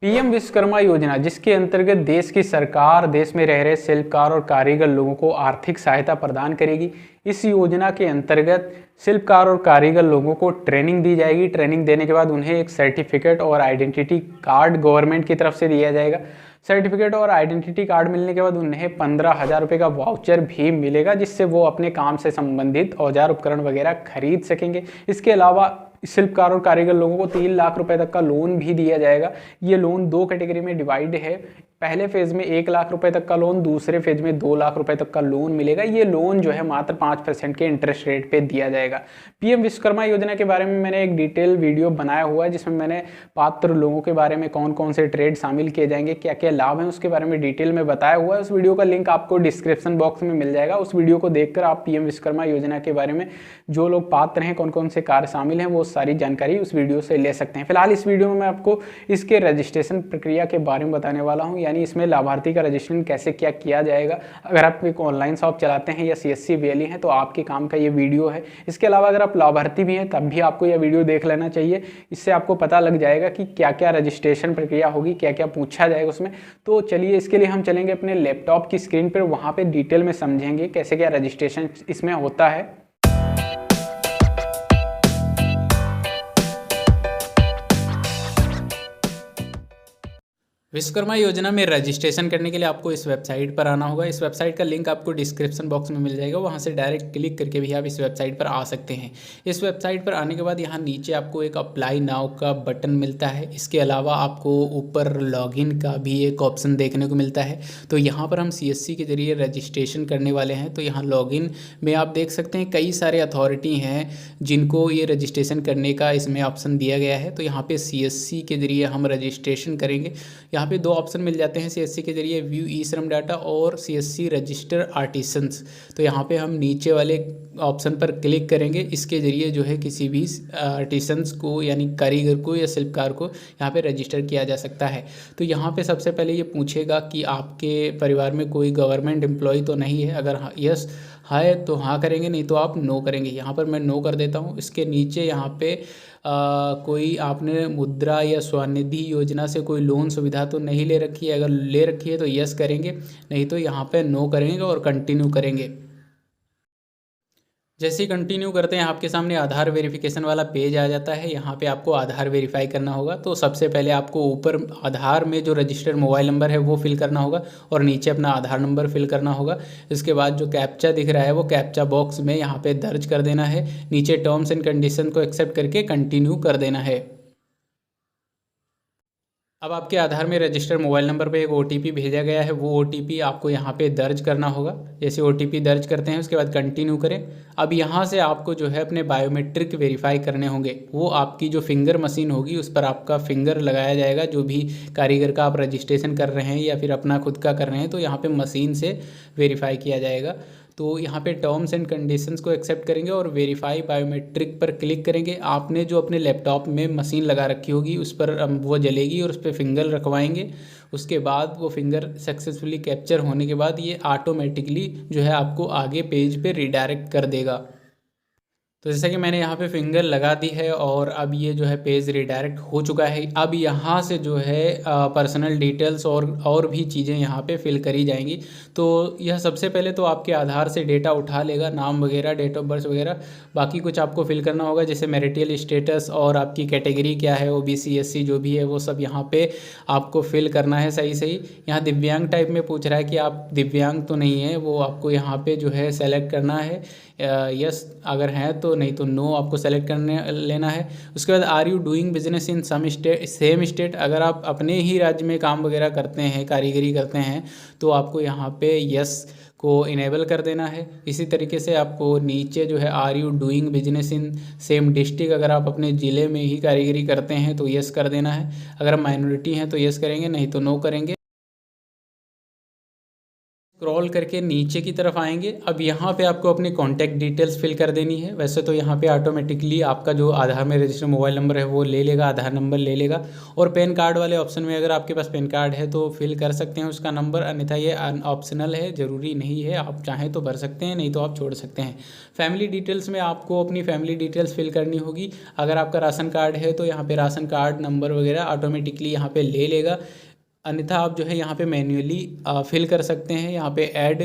PM Vishwakarma योजना, जिसके अंतर्गत देश की सरकार देश में रह रहे शिल्पकार और कारीगर लोगों को आर्थिक सहायता प्रदान करेगी। इस योजना के अंतर्गत शिल्पकार और कारीगर लोगों को ट्रेनिंग दी जाएगी। ट्रेनिंग देने के बाद उन्हें एक सर्टिफिकेट और आइडेंटिटी कार्ड गवर्नमेंट की तरफ से दिया जाएगा। सर्टिफिकेट और आइडेंटिटी कार्ड मिलने के बाद उन्हें 15,000 रुपये का वाउचर भी मिलेगा, जिससे वो अपने काम से संबंधित औजार उपकरण वगैरह खरीद सकेंगे। इसके अलावा शिल्पकार और कारीगर लोगों को 3 लाख रुपए तक का लोन भी दिया जाएगा। ये लोन 2 कैटेगरी में डिवाइड है। पहले फेज में 1 लाख रुपए तक का लोन, दूसरे फेज में 2 लाख रुपए तक का लोन मिलेगा। ये लोन जो है मात्र 5% के इंटरेस्ट रेट पे दिया जाएगा। पीएम विश्वकर्मा योजना के बारे में मैंने एक डिटेल वीडियो बनाया हुआ है, जिसमें मैंने पात्र लोगों के बारे में, कौन कौन से ट्रेड शामिल किए जाएंगे, क्या क्या लाभ हैं, उसके बारे में डिटेल में बताया हुआ है। उस वीडियो का लिंक आपको डिस्क्रिप्शन बॉक्स में मिल जाएगा। उस वीडियो को देखकर आप पीएम विश्वकर्मा योजना के बारे में, जो लोग पात्र हैं, कौन कौन से कार्य शामिल हैं, वो सारी जानकारी उस वीडियो से ले सकते हैं। फिलहाल इस वीडियो में मैं आपको इसके रजिस्ट्रेशन प्रक्रिया के बारे में बताने वाला हूं, यानी इसमें लाभार्थी का रजिस्ट्रेशन कैसे क्या किया जाएगा। अगर आप एक ऑनलाइन शॉप चलाते हैं या सीएससी वैली हैं तो आपके काम का ये वीडियो है। इसके अलावा अगर आप लाभार्थी भी हैं तब भी आपको यह वीडियो देख लेना चाहिए। इससे आपको पता लग जाएगा कि क्या क्या रजिस्ट्रेशन प्रक्रिया होगी, क्या क्या पूछा जाएगा उसमें। तो चलिए, इसके लिए हम चलेंगे अपने लैपटॉप की स्क्रीन पर, वहाँ पर डिटेल में समझेंगे कैसे क्या रजिस्ट्रेशन इसमें होता है। विश्वकर्मा योजना में रजिस्ट्रेशन करने के लिए आपको इस वेबसाइट पर आना होगा। इस वेबसाइट का लिंक आपको डिस्क्रिप्शन बॉक्स में मिल जाएगा। वहाँ से डायरेक्ट क्लिक करके भी आप इस वेबसाइट पर आ सकते हैं। इस वेबसाइट पर आने के बाद यहाँ नीचे आपको एक अप्लाई नाउ का बटन मिलता है। इसके अलावा आपको ऊपर लॉगिन का भी एक ऑप्शन देखने को मिलता है। तो यहाँ पर हम सीएससी के जरिए रजिस्ट्रेशन करने वाले हैं। तो यहाँ लॉगिन में आप देख सकते हैं कई सारे अथॉरिटी हैं जिनको ये रजिस्ट्रेशन करने का इसमें ऑप्शन दिया गया है। तो यहाँ पे सीएससी के जरिए हम रजिस्ट्रेशन करेंगे। यहाँ पे 2 ऑप्शन मिल जाते हैं सीएससी के जरिए, व्यू ई श्रम डाटा और सीएससी रजिस्टर आर्टिसंस। तो यहाँ पे हम नीचे वाले ऑप्शन पर क्लिक करेंगे। इसके जरिए जो है किसी भी आर्टिसंस को, यानी कारीगर को या शिल्पकार को यहाँ पे रजिस्टर किया जा सकता है। तो यहाँ पे सबसे पहले ये पूछेगा कि आपके परिवार में कोई गवर्नमेंट एम्प्लॉय तो नहीं है। अगर यस है तो हाँ करेंगे, नहीं तो आप नो करेंगे। यहाँ पर मैं नो कर देता हूँ। इसके नीचे यहाँ पे कोई आपने मुद्रा या स्वनिधि योजना से कोई लोन सुविधा तो नहीं ले रखी है। अगर ले रखी है तो यस करेंगे, नहीं तो यहाँ पे नो करेंगे और कंटिन्यू करेंगे। जैसे ही कंटिन्यू करते हैं आपके सामने आधार वेरिफिकेशन वाला पेज आ जाता है। यहाँ पे आपको आधार वेरीफाई करना होगा। तो सबसे पहले आपको ऊपर आधार में जो रजिस्टर्ड मोबाइल नंबर है वो फिल करना होगा और नीचे अपना आधार नंबर फिल करना होगा। इसके बाद जो कैप्चा दिख रहा है वो कैप्चा बॉक्स में यहाँ पे दर्ज कर देना है। नीचे टर्म्स एंड कंडीशन को एक्सेप्ट करके कंटिन्यू कर देना है। अब आपके आधार में रजिस्टर्ड मोबाइल नंबर पे एक ओटीपी भेजा गया है। वो ओटीपी आपको यहाँ पे दर्ज करना होगा। जैसे ओटीपी दर्ज करते हैं उसके बाद कंटिन्यू करें। अब यहाँ से आपको जो है अपने बायोमेट्रिक वेरीफाई करने होंगे। वो आपकी जो फिंगर मशीन होगी उस पर आपका फिंगर लगाया जाएगा। जो भी कारीगर का आप रजिस्ट्रेशन कर रहे हैं या फिर अपना खुद का कर रहे हैं तो यहाँ पर मशीन से वेरीफाई किया जाएगा। तो यहाँ पे टर्म्स एंड कंडीशंस को एक्सेप्ट करेंगे और वेरीफाई बायोमेट्रिक पर क्लिक करेंगे। आपने जो अपने लैपटॉप में मशीन लगा रखी होगी उस पर वो जलेगी और उस पर फिंगर रखवाएंगे। उसके बाद वो फिंगर सक्सेसफुली कैप्चर होने के बाद ये ऑटोमेटिकली जो है आपको आगे पेज पे रिडायरेक्ट कर देगा। तो जैसा कि मैंने यहाँ पे फिंगर लगा दी है और अब ये जो है पेज रिडायरेक्ट हो चुका है। अब यहाँ से जो है पर्सनल डिटेल्स और भी चीज़ें यहाँ पे फिल करी जाएंगी। तो यह सबसे पहले तो आपके आधार से डेटा उठा लेगा, नाम वगैरह, डेट ऑफ बर्थ वगैरह। बाकी कुछ आपको फिल करना होगा जैसे मैरिटल स्टेटस और आपकी कैटेगरी क्या है, ओबीसी एससी जो भी है वो सब यहाँ पे आपको फिल करना है सही सही। यहाँ दिव्यांग टाइप में पूछ रहा है कि आप दिव्यांग तो नहीं है, वो आपको यहाँ पे जो है सेलेक्ट करना है। यस अगर हैं तो, नहीं तो नो आपको सेलेक्ट करने लेना है। उसके बाद are you doing business in some state, same state. अगर आप अपने ही राज्य में काम वगैरह करते हैं, कारीगरी करते हैं तो आपको यहाँ पे यस को इनेबल कर देना है। इसी तरीके से आपको नीचे जो है are you doing business in same district, अगर आप अपने ज़िले में ही कारीगरी करते हैं तो यस कर देना है। अगर माइनॉरिटी हैं तो यस करेंगे, नहीं तो नो करेंगे। स्क्रॉल करके नीचे की तरफ आएंगे। अब यहाँ पे आपको अपनी कॉन्टैक्ट डिटेल्स फिल कर देनी है। वैसे तो यहाँ पे ऑटोमेटिकली आपका जो आधार में रजिस्टर्ड मोबाइल नंबर है वो ले लेगा, आधार नंबर ले लेगा। और पैन कार्ड वाले ऑप्शन में अगर आपके पास पैन कार्ड है तो फिल कर सकते हैं उसका नंबर, अन्यथा ये ऑप्शनल है, ज़रूरी नहीं है। आप चाहें तो भर सकते हैं, नहीं तो आप छोड़ सकते हैं। फैमिली डिटेल्स में आपको अपनी फैमिली डिटेल्स फिल करनी होगी। अगर आपका राशन कार्ड है तो यहाँ पे राशन कार्ड नंबर वगैरह ऑटोमेटिकली यहाँ पे ले लेगा, अन्यथा आप जो है यहाँ पे मैन्युअली फिल कर सकते हैं। यहाँ पे ऐड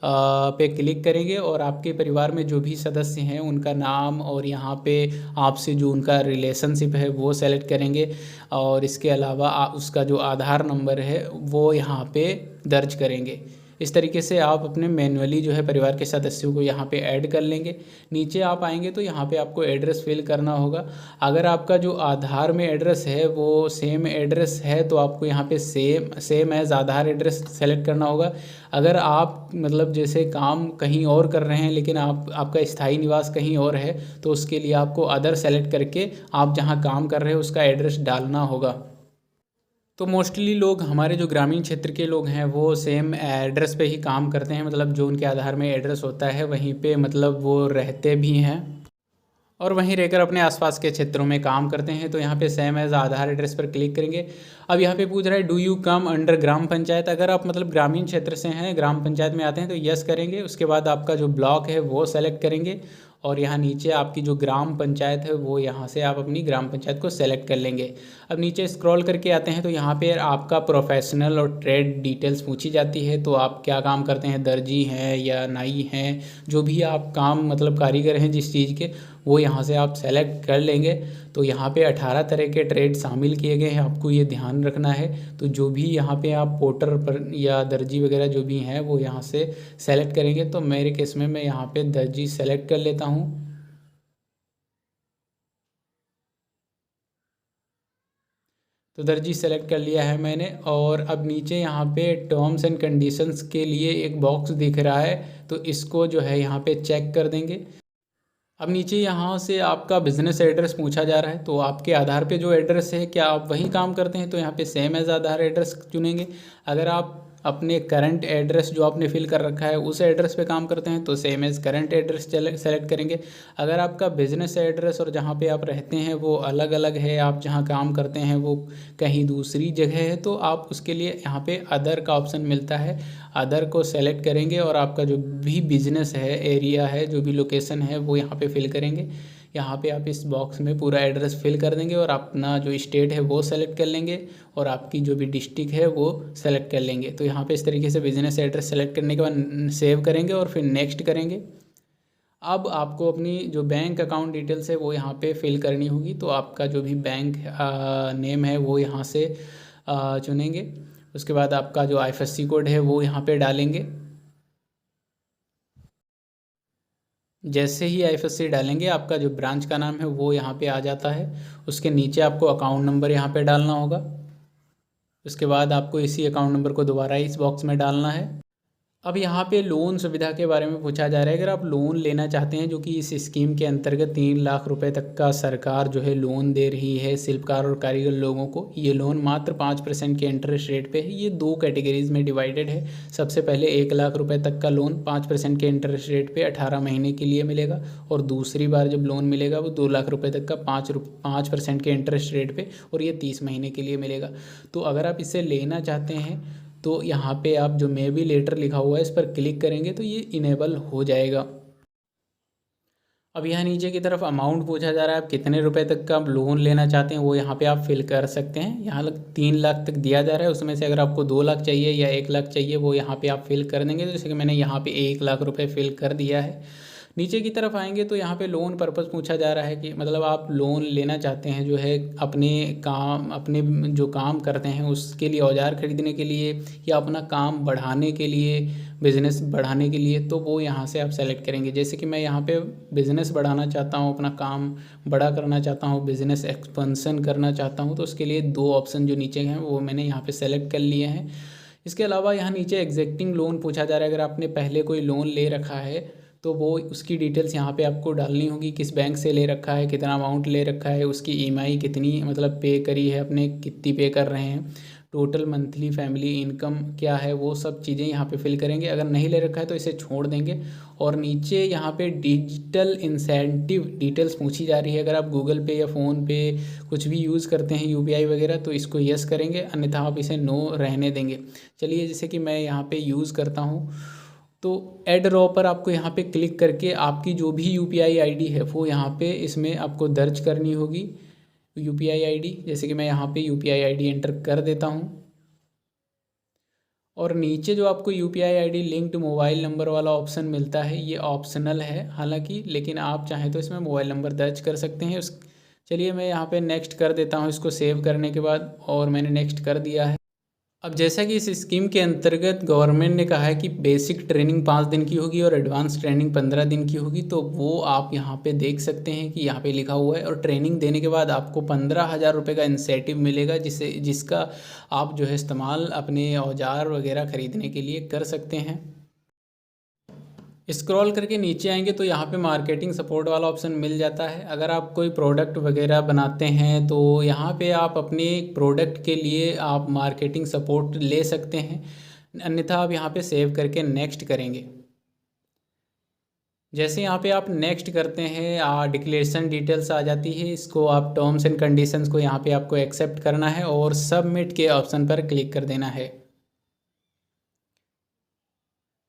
पे क्लिक करेंगे और आपके परिवार में जो भी सदस्य हैं उनका नाम और यहाँ पे आपसे जो उनका रिलेशनशिप है वो सेलेक्ट करेंगे। और इसके अलावा उसका जो आधार नंबर है वो यहाँ पे दर्ज करेंगे। इस तरीके से आप अपने मैन्युअली जो है परिवार के सदस्यों को यहाँ पे ऐड कर लेंगे। नीचे आप आएंगे तो यहाँ पे आपको एड्रेस फिल करना होगा। अगर आपका जो आधार में एड्रेस है वो सेम एड्रेस है तो आपको यहाँ पे सेम एज आधार एड्रेस सेलेक्ट करना होगा। अगर आप मतलब जैसे काम कहीं और कर रहे हैं लेकिन आपका स्थायी निवास कहीं और है तो उसके लिए आपको अदर सेलेक्ट करके आप जहाँ काम कर रहे हैं उसका एड्रेस डालना होगा। तो मोस्टली लोग हमारे जो ग्रामीण क्षेत्र के लोग हैं वो सेम एड्रेस पे ही काम करते हैं, मतलब जो उनके आधार में एड्रेस होता है वहीं पे मतलब वो रहते भी हैं और वहीं रहकर अपने आसपास के क्षेत्रों में काम करते हैं। तो यहाँ पे सेम एज आधार एड्रेस पर क्लिक करेंगे। अब यहाँ पे पूछ रहा है डू यू कम अंडर ग्राम पंचायत। अगर आप मतलब ग्रामीण क्षेत्र से हैं, ग्राम पंचायत में आते हैं तो यस करेंगे। उसके बाद आपका जो ब्लॉक है वो सेलेक्ट करेंगे और यहाँ नीचे आपकी जो ग्राम पंचायत है वो यहाँ से आप अपनी ग्राम पंचायत को सेलेक्ट कर लेंगे। अब नीचे स्क्रॉल करके आते हैं तो यहाँ पे आपका प्रोफेशनल और ट्रेड डिटेल्स पूछी जाती है। तो आप क्या काम करते हैं, दर्जी हैं या नाई हैं, जो भी आप काम मतलब कारीगर हैं जिस चीज़ के, वो यहाँ से आप सेलेक्ट कर लेंगे। तो यहाँ पे 18 तरह के ट्रेड शामिल किए गए हैं, आपको ये ध्यान रखना है। तो जो भी यहाँ पे आप पोर्टर पर या दर्जी वगैरह जो भी हैं वो यहाँ से सेलेक्ट करेंगे। तो मेरे केस में मैं यहाँ पे दर्जी सेलेक्ट कर लेता हूँ। तो दर्जी सेलेक्ट कर लिया है मैंने। और अब नीचे यहाँ पे टर्म्स एंड कंडीशंस के लिए एक बॉक्स दिख रहा है, तो इसको जो है यहाँ पे चेक कर देंगे। अब नीचे यहाँ से आपका बिज़नेस एड्रेस पूछा जा रहा है, तो आपके आधार पे जो एड्रेस है क्या आप वही काम करते हैं, तो यहाँ पे सेम एज आधार एड्रेस चुनेंगे। अगर आप अपने करंट एड्रेस जो आपने फिल कर रखा है उस एड्रेस पे काम करते हैं तो same as current address select करेंगे। अगर आपका बिज़नेस एड्रेस और जहाँ पे आप रहते हैं वो अलग अलग है, आप जहाँ काम करते हैं वो कहीं दूसरी जगह है, तो आप उसके लिए यहाँ पे अदर का ऑप्शन मिलता है, अदर को सेलेक्ट करेंगे और आपका जो भी बिज़नेस है, एरिया है, जो भी लोकेशन है वो यहाँ पे फिल करेंगे। यहाँ पे आप इस बॉक्स में पूरा एड्रेस फिल कर देंगे और अपना जो स्टेट है वो सेलेक्ट कर लेंगे और आपकी जो भी डिस्ट्रिक्ट है वो सेलेक्ट कर लेंगे। तो यहाँ पे इस तरीके से बिज़नेस एड्रेस सेलेक्ट करने के बाद सेव करेंगे और फिर नेक्स्ट करेंगे। अब आपको अपनी जो बैंक अकाउंट डिटेल्स है वो यहाँ पे फिल करनी होगी। तो आपका जो भी बैंक नेम है वो यहाँ से चुनेंगे। उसके बाद आपका जो IFSC कोड है वो यहाँ पे डालेंगे। जैसे ही IFSC डालेंगे आपका जो ब्रांच का नाम है वो यहाँ पे आ जाता है। उसके नीचे आपको अकाउंट नंबर यहाँ पे डालना होगा। उसके बाद आपको इसी अकाउंट नंबर को दोबारा इस बॉक्स में डालना है। अब यहाँ पे लोन सुविधा के बारे में पूछा जा रहा है। अगर आप लोन लेना चाहते हैं, जो कि इस स्कीम के अंतर्गत 3 लाख रुपए तक का सरकार जो है लोन दे रही है शिल्पकार और कारीगर लोगों को, ये लोन मात्र 5% के इंटरेस्ट रेट पे है। ये 2 कैटेगरीज में डिवाइडेड है। सबसे पहले 1 लाख रुपए तक का लोन 5% के इंटरेस्ट रेट पे 18 महीने के लिए मिलेगा और दूसरी बार जब लोन मिलेगा वो 2 लाख रुपये तक का 5% के इंटरेस्ट रेट पे और ये 30 महीने के लिए मिलेगा। तो अगर आप इसे लेना चाहते हैं तो यहाँ पे आप जो मे बी लेटर लिखा हुआ है इस पर क्लिक करेंगे तो ये इनेबल हो जाएगा। अब यहाँ नीचे की तरफ अमाउंट पूछा जा रहा है, आप कितने रुपए तक का लोन लेना चाहते हैं वो यहाँ पे आप फिल कर सकते हैं। यहाँ 3 लाख तक दिया जा रहा है, उसमें से अगर आपको 2 लाख चाहिए या 1 लाख चाहिए वो यहाँ पे आप फिल कर देंगे। तो जैसे कि मैंने यहाँ पे 1 लाख रुपये फिल कर दिया है। नीचे की तरफ आएंगे तो यहाँ पे लोन पर्पस पूछा जा रहा है कि मतलब आप लोन लेना चाहते हैं जो है अपने जो काम करते हैं उसके लिए, औजार खरीदने के लिए या अपना काम बढ़ाने के लिए, बिज़नेस बढ़ाने के लिए, तो वो यहाँ से आप सेलेक्ट करेंगे। जैसे कि मैं यहाँ पे बिज़नेस बढ़ाना चाहता हूँ, अपना काम बड़ा करना चाहता हूँ, बिज़नेस एक्सपेंशन करना चाहता हूँ, तो उसके लिए 2 ऑप्शन जो नीचे हैं वो मैंने यहाँ पे सेलेक्ट कर लिए हैं। इसके अलावा यहाँ नीचे एग्जिस्टिंग लोन पूछा जा रहा है। अगर आपने पहले कोई लोन ले रखा है तो वो उसकी डिटेल्स यहाँ पे आपको डालनी होगी, किस बैंक से ले रखा है, कितना अमाउंट ले रखा है, उसकी EMI कितनी मतलब पे करी है, अपने कितनी पे कर रहे हैं। टोटल मंथली फैमिली इनकम क्या है, वो सब चीज़ें यहाँ पे फिल करेंगे। अगर नहीं ले रखा है तो इसे छोड़ देंगे। और नीचे यहाँ पे डिजिटल इंसेंटिव डिटेल्स पूछी जा रही है। अगर आप गूगल पे या फ़ोन पे कुछ भी यूज़ करते हैं यूपीआई वगैरह तो इसको यस करेंगे, अन्यथा आप इसे नो रहने देंगे। चलिए, जैसे कि मैं यहाँ पे यूज़ करता हूँ तो ऐड रॉ पर आपको यहाँ पे क्लिक करके आपकी जो भी यूपीआई आईडी है वो यहाँ पे इसमें आपको दर्ज करनी होगी। यूपीआई आईडी, जैसे कि मैं यहाँ पे यूपीआई आईडी एंटर कर देता हूँ। और नीचे जो आपको UPI ID linked mobile number वाला ऑप्शन मिलता है, ये ऑप्शनल है हालांकि, लेकिन आप चाहें तो इसमें मोबाइल नंबर दर्ज कर सकते हैं। चलिए मैं यहाँ पे नेक्स्ट कर देता हूँ इसको सेव करने के बाद, और मैंने नेक्स्ट कर दिया है। अब जैसा कि इस स्कीम के अंतर्गत गवर्नमेंट ने कहा है कि बेसिक ट्रेनिंग 5 दिन की होगी और एडवांस ट्रेनिंग 15 दिन की होगी, तो वो आप यहाँ पे देख सकते हैं कि यहाँ पे लिखा हुआ है। और ट्रेनिंग देने के बाद आपको 15,000 रुपये का इंसेंटिव मिलेगा, जिसका आप जो है इस्तेमाल अपने औजार वगैरह ख़रीदने के लिए कर सकते हैं। स्क्रॉल करके नीचे आएंगे तो यहाँ पे मार्केटिंग सपोर्ट वाला ऑप्शन मिल जाता है। अगर आप कोई प्रोडक्ट वगैरह बनाते हैं तो यहाँ पे आप अपने प्रोडक्ट के लिए आप मार्केटिंग सपोर्ट ले सकते हैं, अन्यथा आप यहाँ पे सेव करके नेक्स्ट करेंगे। जैसे यहाँ पे आप नेक्स्ट करते हैं डिक्लेरेशन डिटेल्स आ जाती है, इसको आप टर्म्स एंड कंडीशंस को यहाँ पे आपको एक्सेप्ट करना है और सबमिट के ऑप्शन पर क्लिक कर देना है।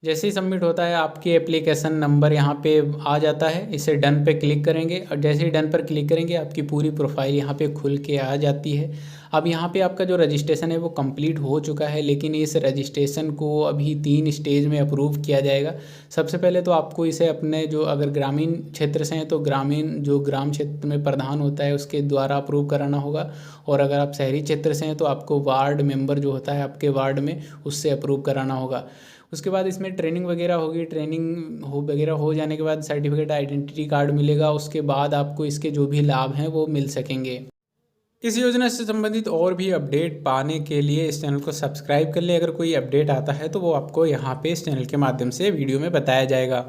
जैसे ही सबमिट होता है आपकी एप्लीकेशन नंबर यहाँ पे आ जाता है, इसे डन पे क्लिक करेंगे और जैसे ही डन पर क्लिक करेंगे आपकी पूरी प्रोफाइल यहाँ पे खुल के आ जाती है। अब यहाँ पे आपका जो रजिस्ट्रेशन है वो कंप्लीट हो चुका है, लेकिन इस रजिस्ट्रेशन को अभी 3 स्टेज में अप्रूव किया जाएगा। सबसे पहले तो आपको इसे अपने जो अगर ग्रामीण क्षेत्र से हैं तो ग्रामीण जो ग्राम क्षेत्र में प्रधान होता है उसके द्वारा अप्रूव कराना होगा, और अगर आप शहरी क्षेत्र से हैं तो आपको वार्ड मेंबर जो होता है आपके वार्ड में उससे अप्रूव कराना होगा। उसके बाद इसमें ट्रेनिंग वगैरह होगी, वगैरह हो जाने के बाद सर्टिफिकेट आइडेंटिटी कार्ड मिलेगा। उसके बाद आपको इसके जो भी लाभ हैं वो मिल सकेंगे। इस योजना से संबंधित और भी अपडेट पाने के लिए इस चैनल को सब्सक्राइब कर ले। अगर कोई अपडेट आता है तो वो आपको यहाँ पे इस चैनल के माध्यम से वीडियो में बताया जाएगा।